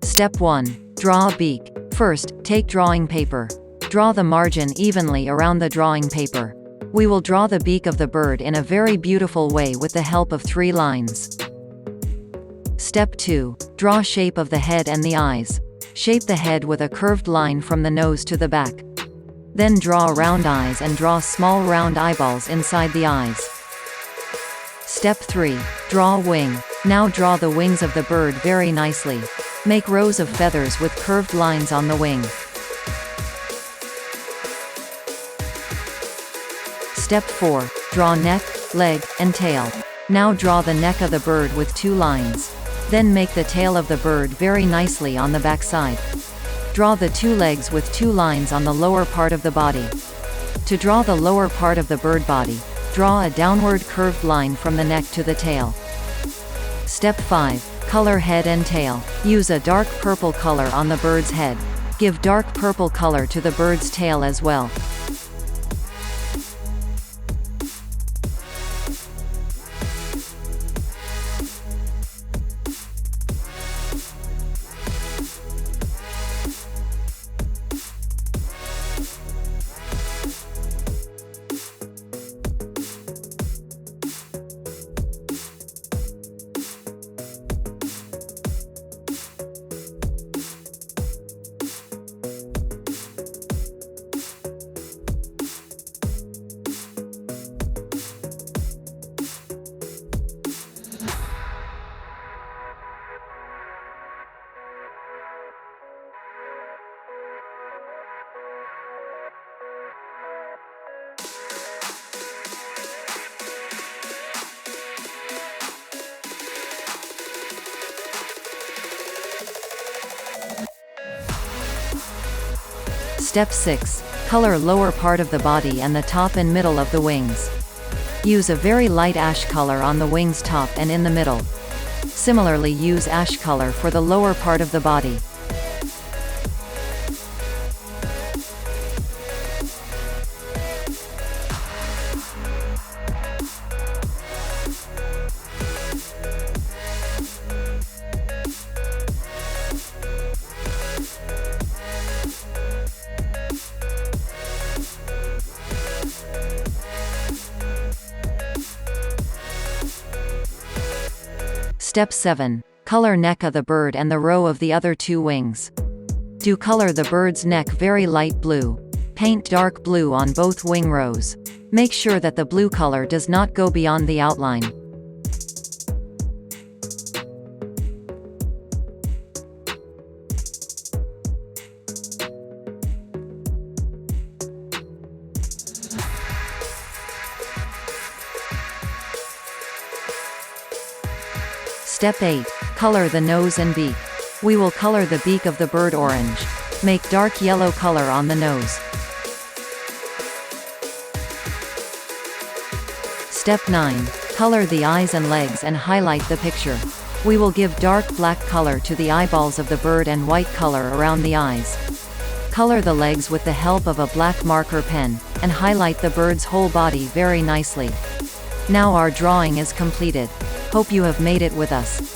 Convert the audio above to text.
Step 1. Draw a beak. First, take drawing paper. Draw the margin evenly around the drawing paper. We will draw the beak of the bird in a very beautiful way with the help of 3 lines. Step 2. Draw shape of the head and the eyes. Shape the head with a curved line from the nose to the back. Then draw round eyes and draw small round eyeballs inside the eyes. Step 3. Draw wing. Now draw the wings of the bird very nicely. Make rows of feathers with curved lines on the wing. Step 4. Draw neck, leg, and tail. Now draw the neck of the bird with 2 lines. Then make the tail of the bird very nicely on the back side. Draw the 2 legs with 2 lines on the lower part of the body. To draw the lower part of the bird body, draw a downward curved line from the neck to the tail. Step 5. Color head and tail. Use a dark purple color on the bird's head. Give dark purple color to the bird's tail as well. Step 6. Color lower part of the body and the top and middle of the wings. Use a very light ash color on the wings top and in the middle. Similarly, use ash color for the lower part of the body. Step 7. Color neck of the bird and the row of the other 2 wings. Do color the bird's neck very light blue. Paint dark blue on both wing rows. Make sure that the blue color does not go beyond the outline. Step 8. Color the nose and beak. We will color the beak of the bird orange. Make dark yellow color on the nose. Step 9. Color the eyes and legs and highlight the picture. We will give dark black color to the eyeballs of the bird and white color around the eyes. Color the legs with the help of a black marker pen, and highlight the bird's whole body very nicely. Now our drawing is completed. Hope you have made it with us.